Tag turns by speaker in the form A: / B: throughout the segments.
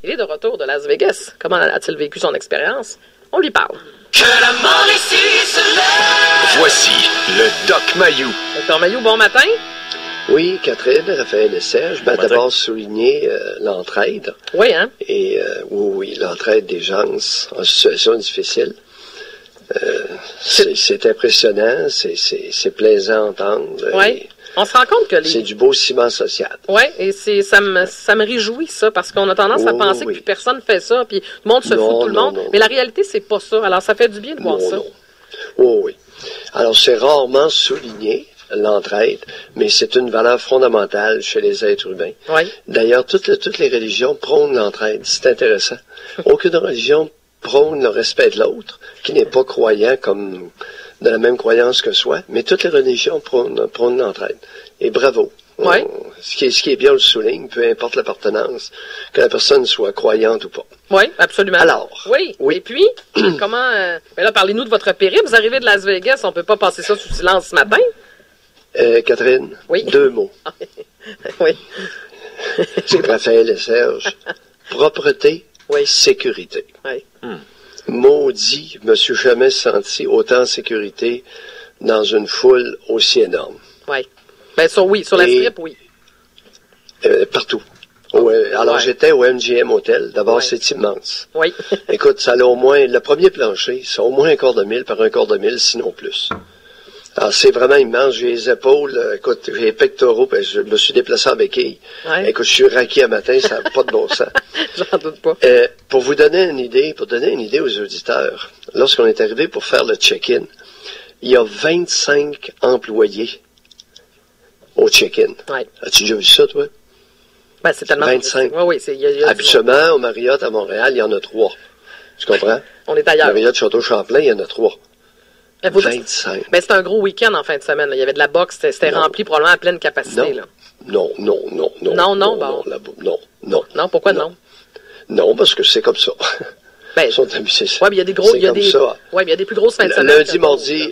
A: Il est de retour de Las Vegas. Comment a-t-il vécu son expérience? On lui parle.
B: Que la mort ici se lève.
C: Voici le Doc Mayou.
A: Docteur Mayou, bon matin.
D: Oui, Catherine, Raphaël et Serge, d'abord souligner l'entraide.
A: Oui, hein?
D: Et oui, l'entraide des gens en situation difficile. C'est impressionnant, c'est plaisant à entendre.
A: Oui. On se rend compte que
D: c'est du beau ciment social.
A: Oui, et ça me réjouit, ça, parce qu'on a tendance à penser que plus personne fait ça, puis le monde se fout tout le monde. Mais la réalité, c'est pas ça. Alors, ça fait du bien de voir ça.
D: Oh, oui. Alors, c'est rarement souligné, l'entraide, mais c'est une valeur fondamentale chez les êtres humains.
A: Oui.
D: D'ailleurs, toutes les religions prônent l'entraide. C'est intéressant. Aucune religion prône le respect de l'autre, qui n'est pas croyant comme de la même croyance que soi, mais toutes les religions prônent l'entraide. Et bravo.
A: Oui.
D: Ce qui est bien, on le souligne, peu importe l'appartenance, que la personne soit croyante ou pas.
A: Oui, absolument.
D: Alors.
A: Oui. Et puis, comment... ben là, parlez-nous de votre périple. Vous arrivez de Las Vegas, on peut pas passer ça sous silence ce matin.
D: Catherine,
A: oui.
D: 2 mots.
A: Oui.
D: Raphaël et Serge. Propreté, sécurité.
A: Oui.
D: Maudit, je me suis jamais senti autant en sécurité dans une foule aussi énorme.
A: Oui. Ben sur la strip, oui.
D: Partout. Alors j'étais au MGM Hotel. D'abord, c'est immense.
A: Oui.
D: Écoute, ça a au moins, le premier plancher, c'est au moins 1/4 de mille par 1/4 de mille, sinon plus. Alors, c'est vraiment immense. J'ai les épaules, écoute, j'ai les pectoraux, puis je me suis déplacé en béquille.
A: Ouais.
D: Écoute, je suis raqué à matin, ça n'a pas de bon sens.
A: J'en doute pas.
D: Pour vous donner une idée, aux auditeurs, lorsqu'on est arrivé pour faire le check-in, il y a 25 employés au check-in.
A: Ouais.
D: As-tu déjà vu ça, toi?
A: Ben, c'est tellement...
D: 25.
A: Oui, y a
D: habituellement, au Marriott à Montréal, il y en a 3. Tu comprends?
A: On est ailleurs.
D: Marriott Château-Champlain, il y en a 3. 25.
A: Mais c'était un gros week-end en fin de semaine. Là. Il y avait de la boxe, c'était rempli probablement à pleine capacité.
D: Non.
A: Non, pourquoi non?
D: Non, parce que c'est comme ça.
A: Ben,
D: oui,
A: mais il y a des gros, il y a des plus grosses fins de semaine.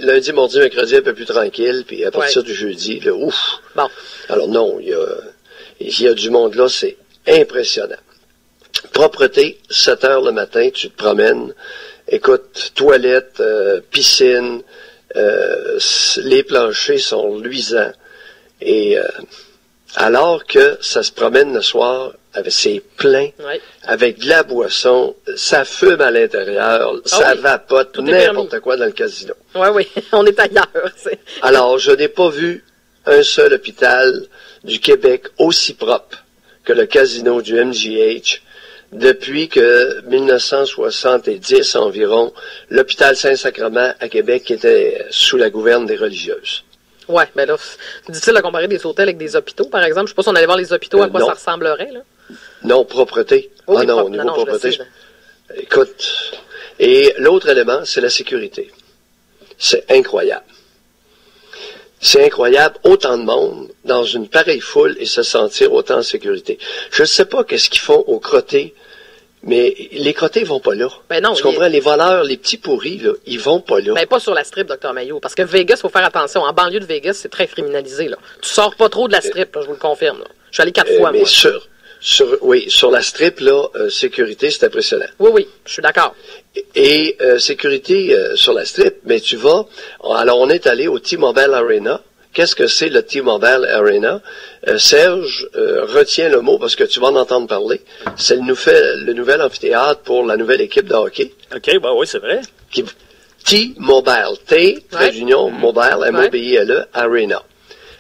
D: Lundi, mardi, mercredi, un peu plus tranquille, puis à partir du jeudi, là, ouf.
A: Bon.
D: Alors non, il y a du monde là, c'est impressionnant. Propreté, 7 heures le matin, tu te promènes. Écoute, toilettes, piscine, les planchers sont luisants. Et alors que ça se promène le soir, c'est plein, avec de la boisson, ça fume à l'intérieur, ça vapote, n'importe quoi dans le casino.
A: Oui, on est ailleurs.
D: Alors, je n'ai pas vu un seul hôpital du Québec aussi propre que le casino du MGH. Depuis que 1970 environ, l'hôpital Saint-Sacrement à Québec était sous la gouverne des religieuses.
A: Oui, mais là, c'est difficile de comparer des hôtels avec des hôpitaux, par exemple. Je ne sais pas si on allait voir les hôpitaux, à quoi ça ressemblerait, là.
D: Non, propreté. Au niveau propreté. Écoute, et l'autre élément, c'est la sécurité. C'est incroyable. C'est incroyable, autant de monde dans une pareille foule et se sentir autant en sécurité. Je ne sais pas qu'est-ce qu'ils font aux crottés, mais les crottés vont pas là.
A: Ben non,
D: tu comprends? Les voleurs, les petits pourris, là, ils vont pas là.
A: Ben pas sur la strip, Dr Mayou, parce que Vegas, faut faire attention. En banlieue de Vegas, c'est très criminalisé, là. Tu sors pas trop de la strip, là, je vous le confirme, là. Je suis allé 4 fois,
D: mais
A: moi.
D: sur la strip, là, sécurité, c'est impressionnant.
A: Oui, je suis d'accord.
D: Et sécurité sur la strip, mais tu vas... Alors, on est allé au T-Mobile Arena. Qu'est-ce que c'est le T-Mobile Arena? Serge, retiens le mot parce que tu vas en entendre parler. C'est le nouvel amphithéâtre pour la nouvelle équipe de hockey.
E: OK, oui, c'est vrai.
D: T-Mobile, trait d'union, mobile, M-O-B-I-L-E, Arena.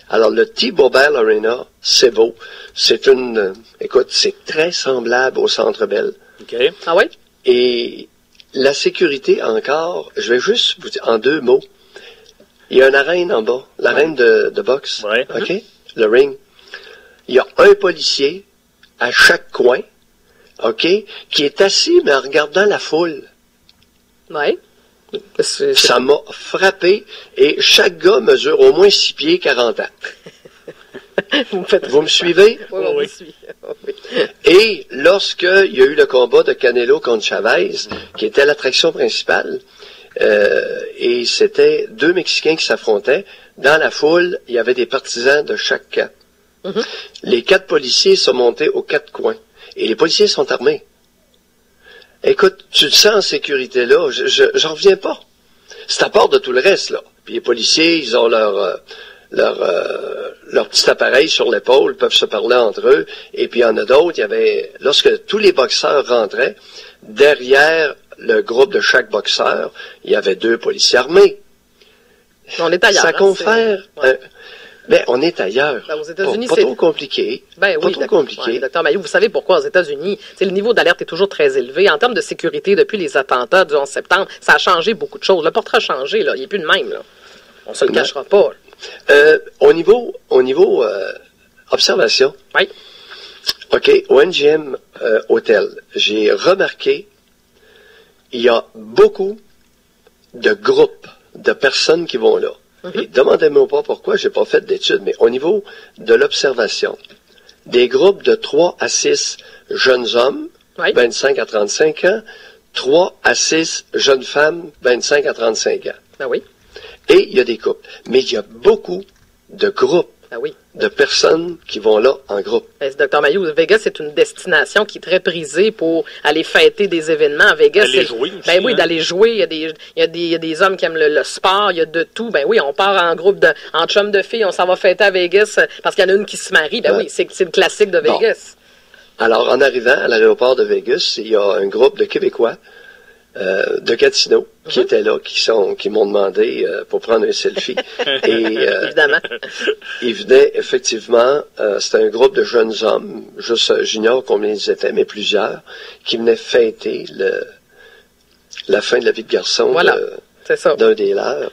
D: Alors, le T-Mobile Arena, c'est beau. C'est écoute, c'est très semblable au Centre Bell.
E: OK.
A: Ah oui?
D: Et la sécurité encore, je vais juste vous dire en 2 mots. Il y a une arène en bas, l'arène de boxe.
E: Ouais.
D: OK? Le ring. Il y a un policier à chaque coin, OK? Qui est assis, mais en regardant la foule.
A: Oui.
D: Ça m'a frappé, et chaque gars mesure au moins 6 pieds 40 ans. Vous me suivez?
A: Oui, on vous suit.
D: Et lorsqu'il y a eu le combat de Canelo contre Chavez, qui était l'attraction principale, et c'était 2 Mexicains qui s'affrontaient, dans la foule, il y avait des partisans de chaque camp. Les 4 policiers sont montés aux 4 coins. Et les policiers sont armés. Écoute, tu te sens en sécurité là, j'en reviens pas. C'est à part de tout le reste, là. Puis les policiers, ils ont leur petit appareil sur l'épaule, peuvent se parler entre eux. Et puis il y en a d'autres, lorsque tous les boxeurs rentraient, derrière le groupe de chaque boxeur, il y avait 2 policiers armés.
A: On est ailleurs.
D: Ça confère... Ben, on est ailleurs.
A: Ben, aux États-Unis,
D: pas trop compliqué.
A: Ben,
D: pas
A: oui,
D: trop compliqué.
A: Oui, Dr Mailloux, vous savez pourquoi aux États-Unis, le niveau d'alerte est toujours très élevé. En termes de sécurité, depuis les attentats du 11 septembre, ça a changé beaucoup de choses. Le portrait a changé, là. Il n'est plus le même, là. On se le cachera pas.
D: Au niveau observation.
A: Oui.
D: OK, au NGM Hotel, j'ai remarqué, il y a beaucoup de groupes de personnes qui vont là. Et demandez-moi pas pourquoi, j'ai pas fait d'études, mais au niveau de l'observation, des groupes de 3 à 6 jeunes hommes, 25 à 35 ans, 3 à 6 jeunes femmes, 25 à 35 ans.
A: Ben oui.
D: Et il y a des couples. Mais il y a beaucoup de groupes de personnes qui vont là en groupe.
A: Dr Mailloux, Vegas, c'est une destination qui est très prisée pour aller fêter des événements. À Vegas,
E: d'aller jouer aussi.
A: Ben oui, d'aller jouer. Il y a des hommes qui aiment le sport, il y a de tout. Ben oui, on part en groupe, en chum de filles, on s'en va fêter à Vegas parce qu'il y en a une qui se marie. Ben oui, c'est le classique de Vegas.
D: Bon. Alors, en arrivant à l'aéroport de Vegas, il y a un groupe de Québécois de Gatineau qui étaient là, qui m'ont demandé pour prendre un selfie. Et
A: évidemment.
D: Ils venaient effectivement, c'était un groupe de jeunes hommes, j'ignore combien ils étaient, mais plusieurs, qui venaient fêter la fin de la vie de garçon d'un des leurs.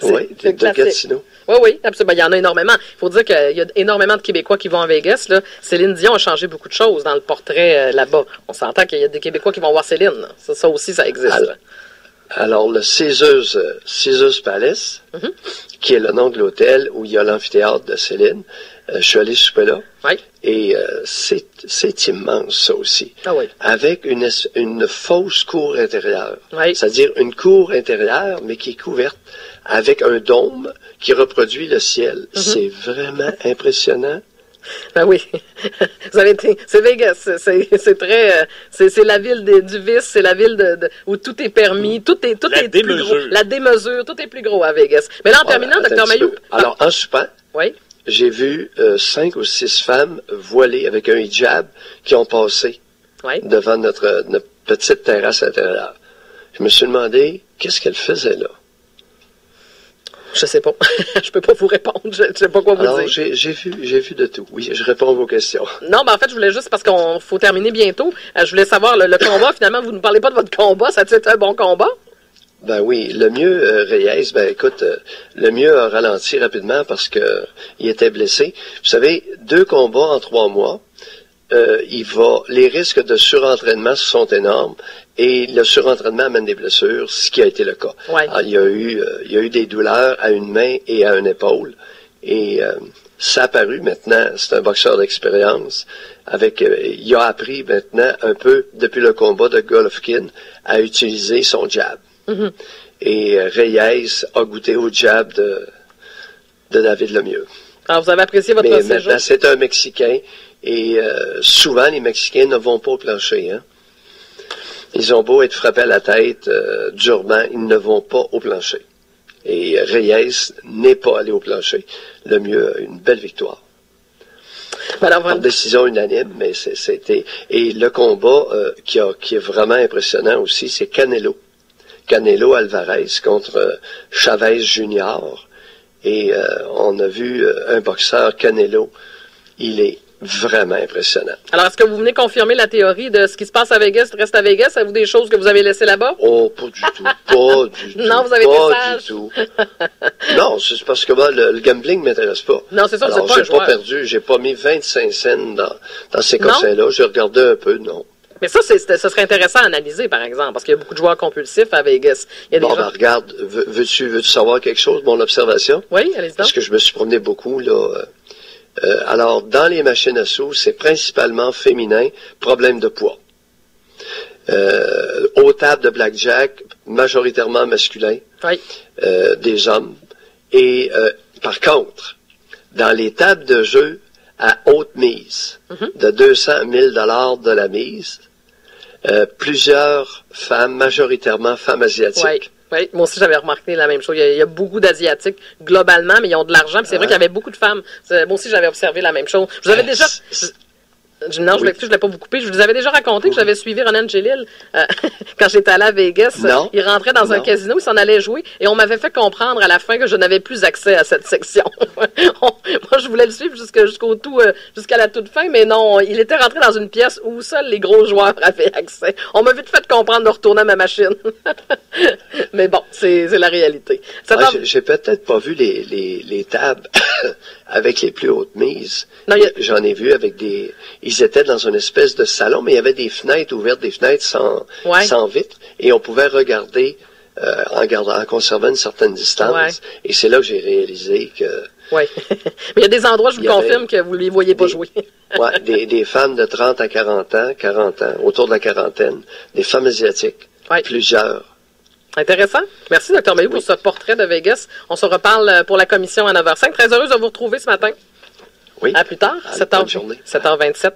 D: Oui, de Gatineau.
A: Oui, absolument. Il y en a énormément. Il faut dire qu'il y a énormément de Québécois qui vont à Vegas. Là. Céline Dion a changé beaucoup de choses dans le portrait là-bas. On s'entend qu'il y a des Québécois qui vont voir Céline. Ça aussi, ça existe.
D: Alors le Caesars Palace, qui est le nom de l'hôtel où il y a l'amphithéâtre de Céline, je suis allé souper là.
A: Oui.
D: Et c'est immense, ça aussi.
A: Ah oui.
D: Avec une fausse cour intérieure.
A: Oui.
D: C'est-à-dire une cour intérieure, mais qui est couverte avec un dôme qui reproduit le ciel. C'est vraiment impressionnant.
A: Ben oui. Vous avez été, c'est Vegas. C'est très, c'est la ville du vice, c'est la ville où tout est permis, tout est plus gros. La démesure, tout est plus gros à Vegas. Mais là, en terminant, Dr Mailloux.
D: Alors, en soupant.
A: Oui.
D: J'ai vu 5 ou 6 femmes voilées avec un hijab qui ont passé devant notre petite terrasse intérieure. Je me suis demandé, qu'est-ce qu'elles faisaient là?
A: Je sais pas. Je peux pas vous répondre. Je sais pas quoi vous dire.
D: J'ai vu de tout. Oui, je réponds à vos questions.
A: Non, mais en fait, je voulais juste, parce qu'on faut terminer bientôt, je voulais savoir, le combat, finalement, vous ne parlez pas de votre combat. Ça a-t-il été un bon combat?
D: Ben oui, le mieux, Reyes, écoute, le mieux a ralenti rapidement parce que il était blessé. Vous savez, 2 combats en 3 mois, les risques de surentraînement sont énormes et le surentraînement amène des blessures, ce qui a été le cas.
A: Ouais.
D: Alors, il y a eu des douleurs à une main et à une épaule et ça a paru maintenant, c'est un boxeur d'expérience il a appris maintenant un peu depuis le combat de Golovkin à utiliser son jab. Et Reyes a goûté au jab de David Lemieux.
A: Alors, vous avez apprécié votre séjour?
D: Maintenant, c'est un Mexicain et souvent, les Mexicains ne vont pas au plancher. Hein? Ils ont beau être frappés à la tête durement, ils ne vont pas au plancher. Et Reyes n'est pas allé au plancher. Lemieux a une belle victoire. Par décision unanime, mais c'était... Et le combat qui est vraiment impressionnant aussi, c'est Canelo Alvarez contre Chavez Junior. Et on a vu un boxeur, Canelo, il est vraiment impressionnant.
A: Alors, est-ce que vous venez confirmer la théorie de ce qui se passe à Vegas reste à Vegas? Avez-vous des choses que vous avez laissées là-bas?
D: Oh, pas du tout. Pas du tout.
A: Non, vous avez été sage.
D: Pas du tout. Non, c'est parce que moi, le gambling ne m'intéresse pas.
A: Non, c'est ça,
D: alors,
A: vous n'êtes pas un joueur.
D: J'ai pas mis 25 cents dans ces cossins-là. J'ai regardé un peu, non.
A: Mais ça, ce serait intéressant à analyser, par exemple, parce qu'il y a beaucoup de joueurs compulsifs à Vegas. Il y a des gens...
D: regarde, veux-tu savoir quelque chose, mon observation?
A: Oui, allez-y donc.
D: Parce que je me suis promené beaucoup, là. Alors, dans les machines à sous, c'est principalement féminin, problème de poids. Aux tables de blackjack, majoritairement masculin, des hommes. Et par contre, dans les tables de jeu à haute mise, de 200 000 $ de la mise, plusieurs femmes, majoritairement femmes asiatiques.
A: Oui. Oui, moi aussi j'avais remarqué la même chose. Il y a beaucoup d'Asiatiques globalement, mais ils ont de l'argent. Puis c'est vrai qu'il y avait beaucoup de femmes. Moi aussi j'avais observé la même chose. Je vous avais déjà... Non, je ne l'ai pas beaucoup coupé. Je vous avais déjà raconté que j'avais suivi Ronan Gélil quand j'étais allé à Vegas.
D: Non.
A: Il rentrait dans un casino, il s'en allait jouer et on m'avait fait comprendre à la fin que je n'avais plus accès à cette section. Moi, je voulais le suivre jusqu'à la toute fin, mais non, il était rentré dans une pièce où seuls les gros joueurs avaient accès. On m'a vite fait comprendre de retourner à ma machine. Mais bon, c'est la réalité.
D: J'ai peut-être pas vu les tables avec les plus hautes mises. J'en ai vu avec des... Ils étaient dans une espèce de salon, mais il y avait des fenêtres ouvertes, des fenêtres sans vitre, et on pouvait regarder en conservant une certaine distance. Ouais. Et c'est là que j'ai réalisé que...
A: Oui. Mais il y a des endroits, je vous confirme, que vous ne les voyez pas jouer.
D: Oui, des femmes de 30 à 40 ans, autour de la quarantaine, des femmes asiatiques, plusieurs.
A: Intéressant. Merci, Dr. Mayou, pour ce portrait de Vegas. On se reparle pour la commission à 9h05. Très heureuse de vous retrouver ce matin.
D: Oui.
A: À plus tard, 7h27.